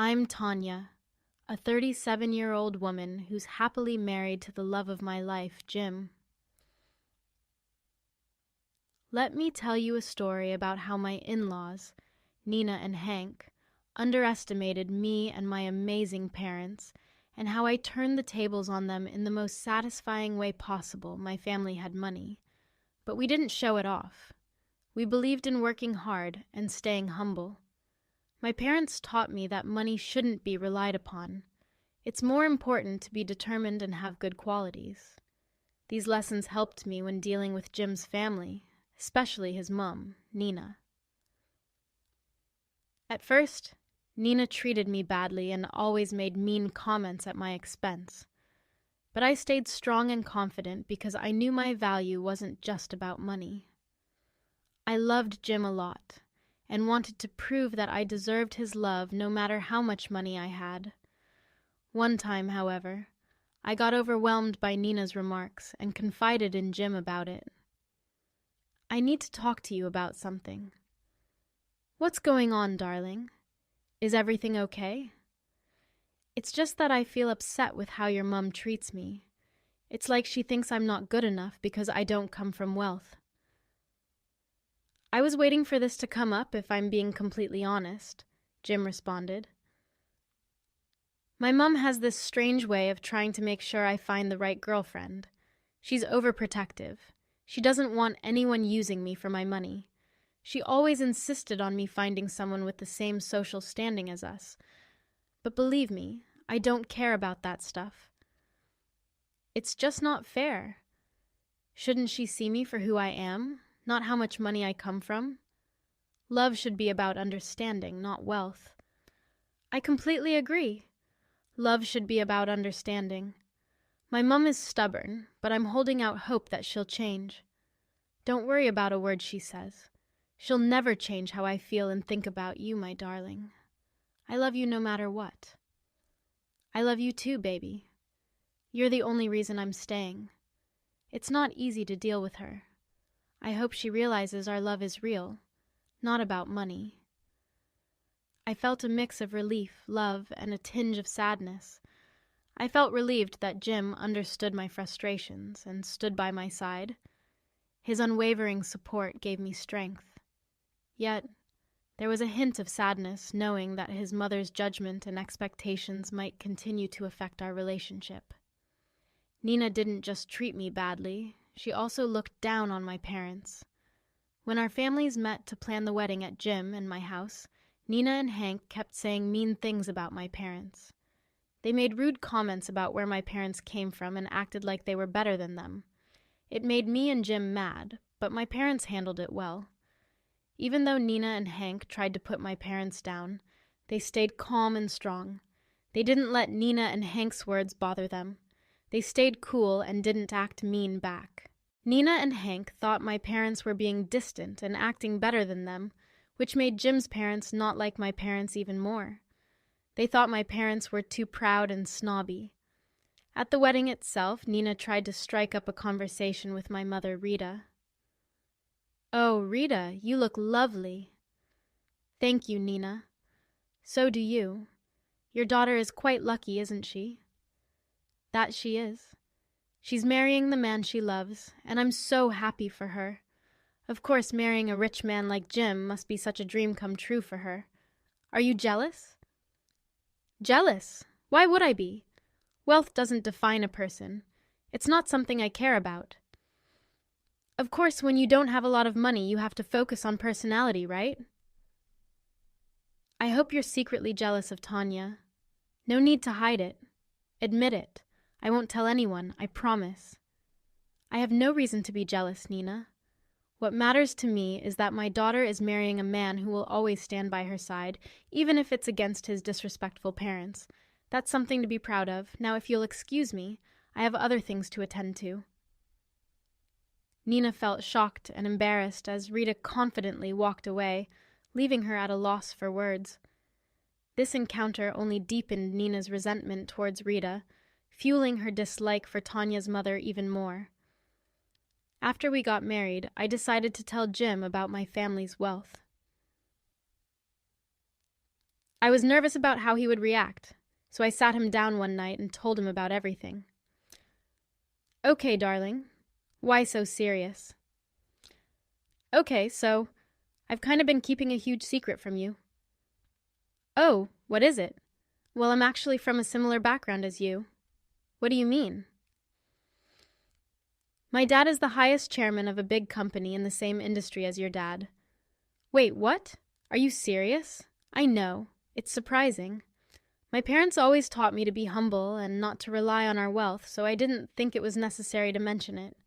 I'm Tanya, a 37-year-old woman who's happily married to the love of my life, Jim. Let me tell you a story about how my in-laws, Nina and Hank, underestimated me and my amazing parents, and how I turned the tables on them in the most satisfying way possible. My family had money, but we didn't show it off. We believed in working hard and staying humble. My parents taught me that money shouldn't be relied upon. It's more important to be determined and have good qualities. These lessons helped me when dealing with Jim's family, especially his mom, Nina. At first, Nina treated me badly and always made mean comments at my expense. But I stayed strong and confident because I knew my value wasn't just about money. I loved Jim a lot and wanted to prove that I deserved his love no matter how much money I had. One time, however, I got overwhelmed by Nina's remarks and confided in Jim about it. "I need to talk to you about something." "What's going on, darling? Is everything okay?" "It's just that I feel upset with how your mom treats me. It's like she thinks I'm not good enough because I don't come from wealth." "I was waiting for this to come up, if I'm being completely honest," Jim responded. "My mom has this strange way of trying to make sure I find the right girlfriend. She's overprotective. She doesn't want anyone using me for my money. She always insisted on me finding someone with the same social standing as us. But believe me, I don't care about that stuff. It's just not fair. Shouldn't she see me for who I am, not how much money I come from? Love should be about understanding, not wealth." "I completely agree. Love should be about understanding. My mom is stubborn, but I'm holding out hope that she'll change. Don't worry about a word she says. She'll never change how I feel and think about you, my darling. I love you no matter what." "I love you too, baby. You're the only reason I'm staying. It's not easy to deal with her. I hope she realizes our love is real, not about money." I felt a mix of relief, love, and a tinge of sadness. I felt relieved that Jim understood my frustrations and stood by my side. His unwavering support gave me strength. Yet, there was a hint of sadness knowing that his mother's judgment and expectations might continue to affect our relationship. Nina didn't just treat me badly, she also looked down on my parents. When our families met to plan the wedding at Jim and my house, Nina and Hank kept saying mean things about my parents. They made rude comments about where my parents came from and acted like they were better than them. It made me and Jim mad, but my parents handled it well. Even though Nina and Hank tried to put my parents down, they stayed calm and strong. They didn't let Nina and Hank's words bother them. They stayed cool and didn't act mean back. Nina and Hank thought my parents were being distant and acting better than them, which made Jim's parents not like my parents even more. They thought my parents were too proud and snobby. At the wedding itself, Nina tried to strike up a conversation with my mother, Rita. "Oh, Rita, you look lovely." "Thank you, Nina. So do you. Your daughter is quite lucky, isn't she?" "That she is. She's marrying the man she loves, and I'm so happy for her. Of course, marrying a rich man like Jim must be such a dream come true for her. Are you jealous?" "Jealous? Why would I be? Wealth doesn't define a person. It's not something I care about. Of course, when you don't have a lot of money, you have to focus on personality, right?" "I hope you're secretly jealous of Tanya. No need to hide it. Admit it. I won't tell anyone, I promise." "I have no reason to be jealous, Nina. What matters to me is that my daughter is marrying a man who will always stand by her side, even if it's against his disrespectful parents. That's something to be proud of. Now, if you'll excuse me, I have other things to attend to." Nina felt shocked and embarrassed as Rita confidently walked away, leaving her at a loss for words. This encounter only deepened Nina's resentment towards Rita, fueling her dislike for Tanya's mother even more. After we got married, I decided to tell Jim about my family's wealth. I was nervous about how he would react, so I sat him down one night and told him about everything. Okay, darling. Why so serious? Okay, so I've kind of been keeping a huge secret from you. Oh, what is it? Well, I'm actually from a similar background as you. What do you mean? My dad is the highest chairman of a big company in the same industry as your dad. Wait, what? Are you serious? I know. It's surprising. My parents always taught me to be humble and not to rely on our wealth, so I didn't think it was necessary to mention it.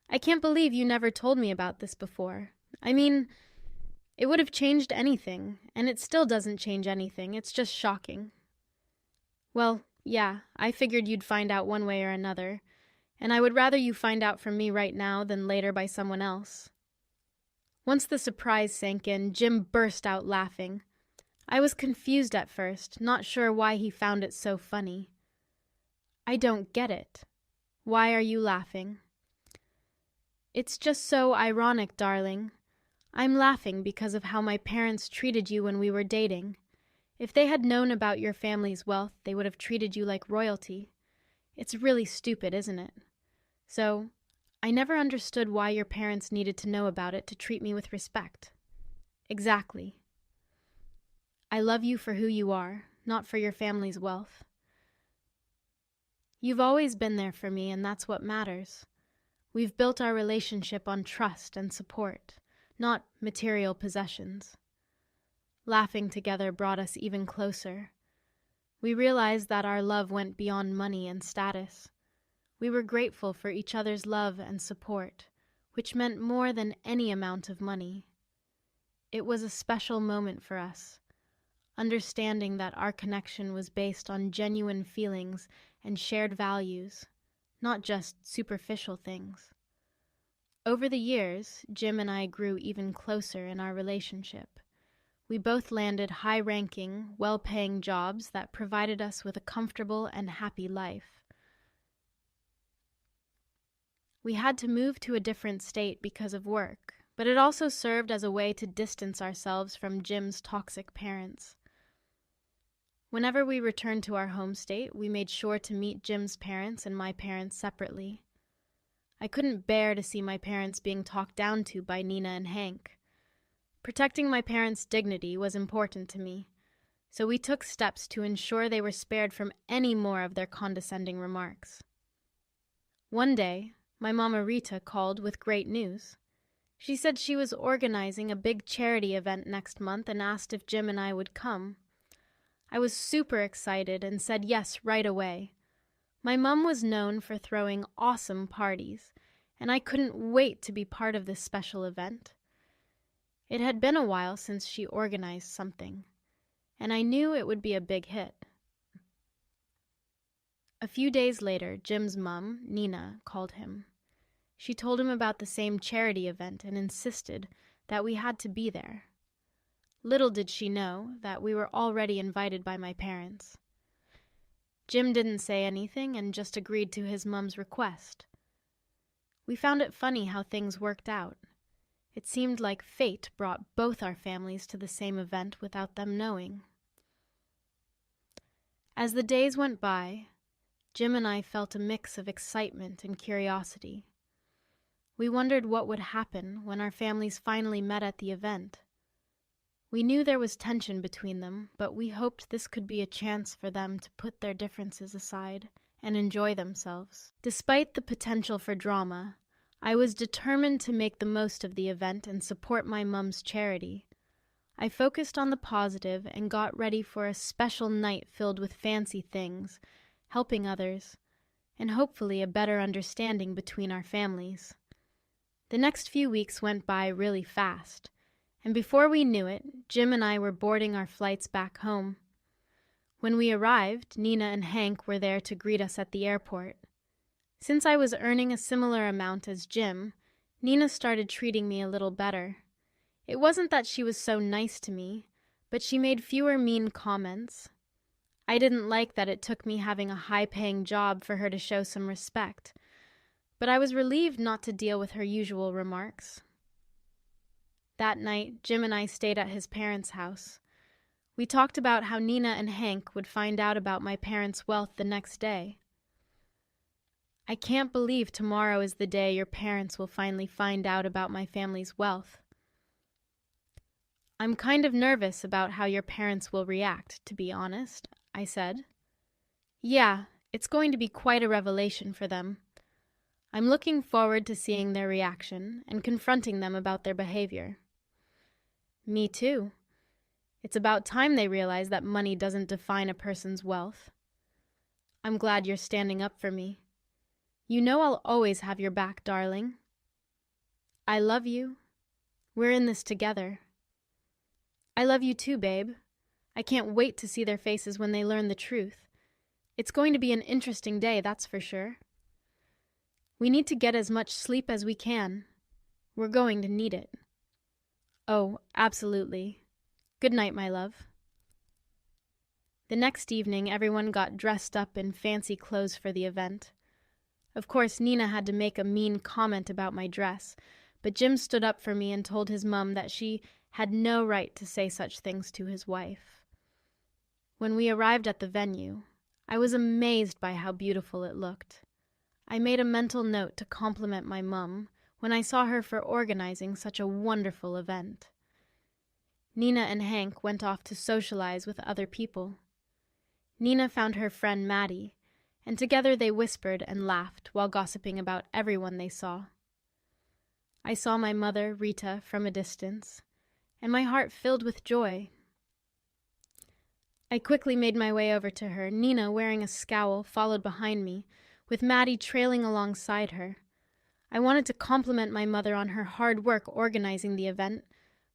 I can't believe you never told me about this before. I mean, it would have changed anything, and it still doesn't change anything. It's just shocking. Well, yeah, I figured you'd find out one way or another, and I would rather you find out from me right now than later by someone else. Once the surprise sank in, Jim burst out laughing. I was confused at first, not sure why he found it so funny. I don't get it. Why are you laughing? It's just so ironic, darling. I'm laughing because of how my parents treated you when we were dating. If they had known about your family's wealth, they would have treated you like royalty. It's really stupid, isn't it? So, I never understood why your parents needed to know about it to treat me with respect. Exactly. I love you for who you are, not for your family's wealth. You've always been there for me, and that's what matters. We've built our relationship on trust and support, not material possessions. Laughing together brought us even closer. We realized that our love went beyond money and status. We were grateful for each other's love and support, which meant more than any amount of money. It was a special moment for us, understanding that our connection was based on genuine feelings and shared values, not just superficial things. Over the years, Jim and I grew even closer in our relationship. We both landed high-ranking, well-paying jobs that provided us with a comfortable and happy life. We had to move to a different state because of work, but it also served as a way to distance ourselves from Jim's toxic parents. Whenever we returned to our home state, we made sure to meet Jim's parents and my parents separately. I couldn't bear to see my parents being talked down to by Nina and Hank. Protecting my parents' dignity was important to me, so we took steps to ensure they were spared from any more of their condescending remarks. One day, my Mama Rita called with great news. She said she was organizing a big charity event next month and asked if Jim and I would come. I was super excited and said yes right away. My mom was known for throwing awesome parties, and I couldn't wait to be part of this special event. It had been a while since she organized something, and I knew it would be a big hit. A few days later, Jim's mom, Nina, called him. She told him about the same charity event and insisted that we had to be there. Little did she know that we were already invited by my parents. Jim didn't say anything and just agreed to his mom's request. We found it funny how things worked out. It seemed like fate brought both our families to the same event without them knowing. As the days went by, Jim and I felt a mix of excitement and curiosity. We wondered what would happen when our families finally met at the event. We knew there was tension between them, but we hoped this could be a chance for them to put their differences aside and enjoy themselves. Despite the potential for drama, I was determined to make the most of the event and support my mom's charity. I focused on the positive and got ready for a special night filled with fancy things, helping others, and hopefully a better understanding between our families. The next few weeks went by really fast, and before we knew it, Jim and I were boarding our flights back home. When we arrived, Nina and Hank were there to greet us at the airport. Since I was earning a similar amount as Jim, Nina started treating me a little better. It wasn't that she was so nice to me, but she made fewer mean comments. I didn't like that it took me having a high-paying job for her to show some respect, but I was relieved not to deal with her usual remarks. That night, Jim and I stayed at his parents' house. We talked about how Nina and Hank would find out about my parents' wealth the next day. I can't believe tomorrow is the day your parents will finally find out about my family's wealth. I'm kind of nervous about how your parents will react, to be honest, I said. Yeah, it's going to be quite a revelation for them. I'm looking forward to seeing their reaction and confronting them about their behavior. Me too. It's about time they realize that money doesn't define a person's wealth. I'm glad you're standing up for me. You know I'll always have your back, darling. I love you. We're in this together. I love you too, babe. I can't wait to see their faces when they learn the truth. It's going to be an interesting day, that's for sure. We need to get as much sleep as we can. We're going to need it. Oh, absolutely. Good night, my love. The next evening, everyone got dressed up in fancy clothes for the event. Of course, Nina had to make a mean comment about my dress, but Jim stood up for me and told his mum that she had no right to say such things to his wife. When we arrived at the venue, I was amazed by how beautiful it looked. I made a mental note to compliment my mum when I saw her for organizing such a wonderful event. Nina and Hank went off to socialize with other people. Nina found her friend Maddie, and together they whispered and laughed while gossiping about everyone they saw. I saw my mother, Rita, from a distance, and my heart filled with joy. I quickly made my way over to her, Nina wearing a scowl followed behind me, with Maddie trailing alongside her. I wanted to compliment my mother on her hard work organizing the event,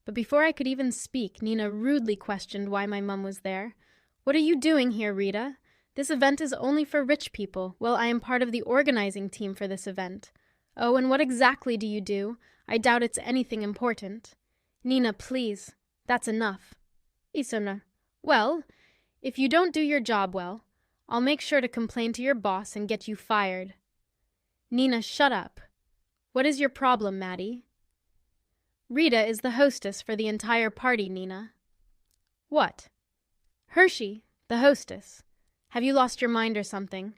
but before I could even speak, Nina rudely questioned why my mum was there. "What are you doing here, Rita? This event is only for rich people, while I am part of the organizing team for this event. Oh, and what exactly do you do? I doubt it's anything important." "Nina, please. That's enough." "Isona. Well, if you don't do your job well, I'll make sure to complain to your boss and get you fired." "Nina, shut up. What is your problem, Maddie?" "Rita is the hostess for the entire party, Nina." "What?" "Hershey, the hostess. Have you lost your mind or something?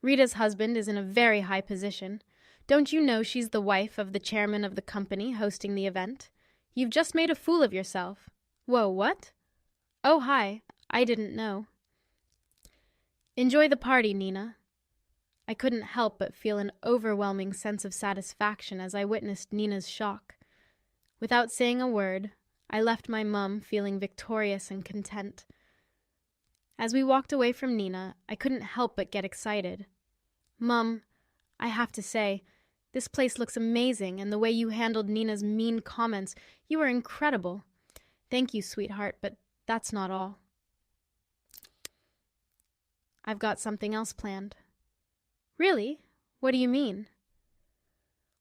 Rita's husband is in a very high position. Don't you know she's the wife of the chairman of the company hosting the event? You've just made a fool of yourself." "Whoa, what?" "Oh, hi. I didn't know." "Enjoy the party, Nina." I couldn't help but feel an overwhelming sense of satisfaction as I witnessed Nina's shock. Without saying a word, I left my mum feeling victorious and content. As we walked away from Nina, I couldn't help but get excited. "Mum, I have to say, this place looks amazing, and the way you handled Nina's mean comments, you were incredible. Thank you, sweetheart, but that's not all. I've got something else planned." "Really? What do you mean?"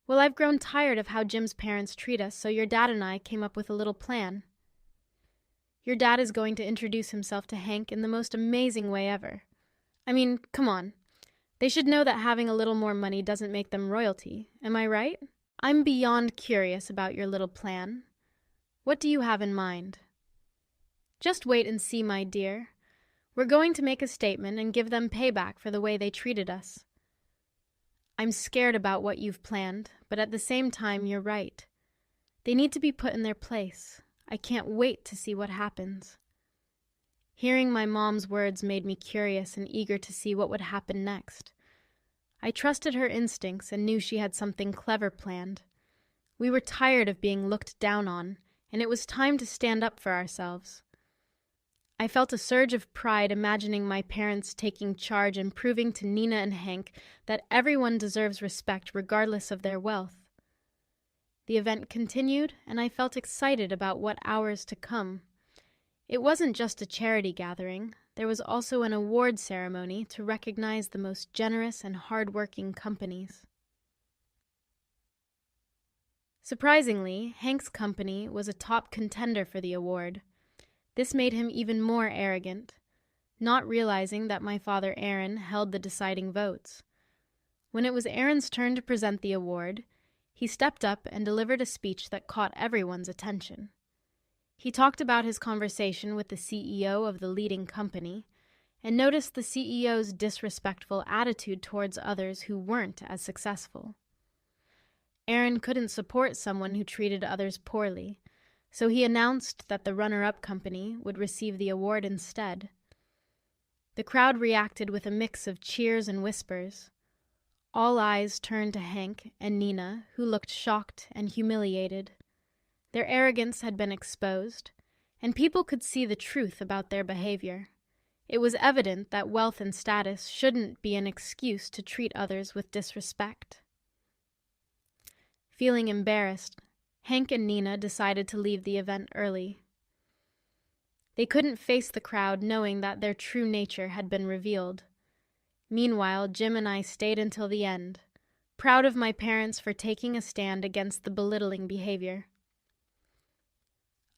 "Well, I've grown tired of how Jim's parents treat us, so your dad and I came up with a little plan. Your dad is going to introduce himself to Hank in the most amazing way ever. I mean, come on. They should know that having a little more money doesn't make them royalty. Am I right? I'm beyond curious about your little plan. What do you have in mind?" "Just wait and see, my dear. We're going to make a statement and give them payback for the way they treated us. I'm scared about what you've planned, but at the same time, you're right. They need to be put in their place. I can't wait to see what happens." Hearing my mom's words made me curious and eager to see what would happen next. I trusted her instincts and knew she had something clever planned. We were tired of being looked down on, and it was time to stand up for ourselves. I felt a surge of pride imagining my parents taking charge and proving to Nina and Hank that everyone deserves respect regardless of their wealth. The event continued, and I felt excited about what hours to come. It wasn't just a charity gathering. There was also an award ceremony to recognize the most generous and hard-working companies. Surprisingly, Hank's company was a top contender for the award. This made him even more arrogant, not realizing that my father Aaron held the deciding votes. When it was Aaron's turn to present the award, he stepped up and delivered a speech that caught everyone's attention. He talked about his conversation with the CEO of the leading company and noticed the CEO's disrespectful attitude towards others who weren't as successful. Aaron couldn't support someone who treated others poorly, so he announced that the runner-up company would receive the award instead. The crowd reacted with a mix of cheers and whispers. All eyes turned to Hank and Nina, who looked shocked and humiliated. Their arrogance had been exposed, and people could see the truth about their behavior. It was evident that wealth and status shouldn't be an excuse to treat others with disrespect. Feeling embarrassed, Hank and Nina decided to leave the event early. They couldn't face the crowd knowing that their true nature had been revealed. Meanwhile, Jim and I stayed until the end, proud of my parents for taking a stand against the belittling behavior.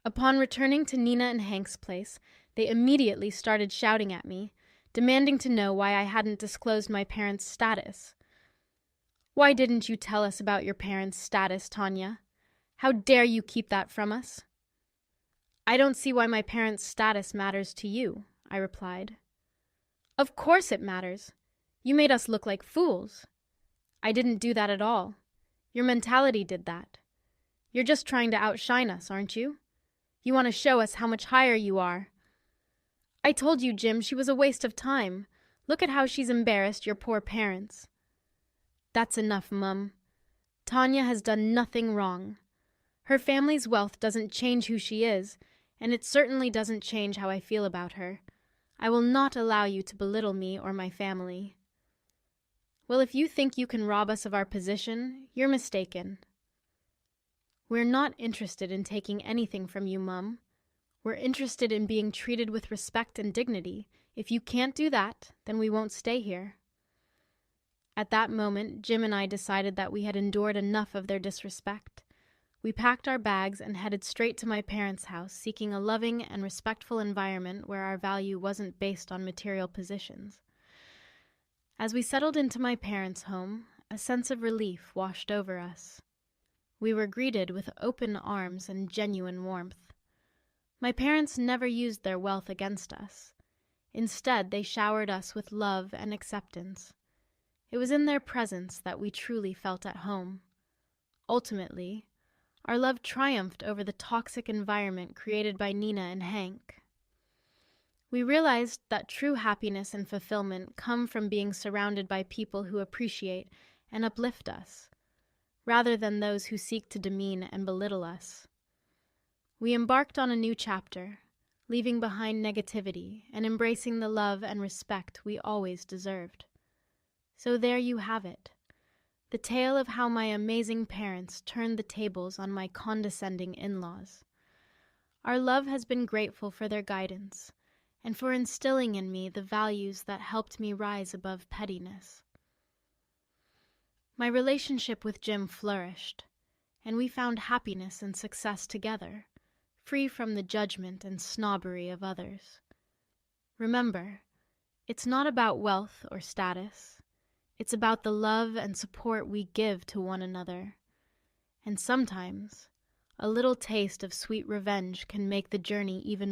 Upon returning to Nina and Hank's place, they immediately started shouting at me, demanding to know why I hadn't disclosed my parents' status. "Why didn't you tell us about your parents' status, Tanya? How dare you keep that from us?" "I don't see why my parents' status matters to you," I replied. "Of course it matters. You made us look like fools." "I didn't do that at all. Your mentality did that. You're just trying to outshine us, aren't you? You want to show us how much higher you are." "I told you, Jim, she was a waste of time. Look at how she's embarrassed your poor parents." "That's enough, Mum. Tanya has done nothing wrong. Her family's wealth doesn't change who she is, and it certainly doesn't change how I feel about her. I will not allow you to belittle me or my family." "Well, if you think you can rob us of our position, you're mistaken." "We're not interested in taking anything from you, Mum. We're interested in being treated with respect and dignity. If you can't do that, then we won't stay here." At that moment, Jim and I decided that we had endured enough of their disrespect. We packed our bags and headed straight to my parents' house, seeking a loving and respectful environment where our value wasn't based on material positions. As we settled into my parents' home, a sense of relief washed over us. We were greeted with open arms and genuine warmth. My parents never used their wealth against us. Instead, they showered us with love and acceptance. It was in their presence that we truly felt at home. Ultimately, our love triumphed over the toxic environment created by Nina and Hank. We realized that true happiness and fulfillment come from being surrounded by people who appreciate and uplift us, rather than those who seek to demean and belittle us. We embarked on a new chapter, leaving behind negativity and embracing the love and respect we always deserved. So there you have it, the tale of how my amazing parents turned the tables on my condescending in-laws. Our love has been grateful for their guidance and for instilling in me the values that helped me rise above pettiness. My relationship with Jim flourished, and we found happiness and success together, free from the judgment and snobbery of others. Remember, it's not about wealth or status. It's about the love and support we give to one another. And sometimes, a little taste of sweet revenge can make the journey even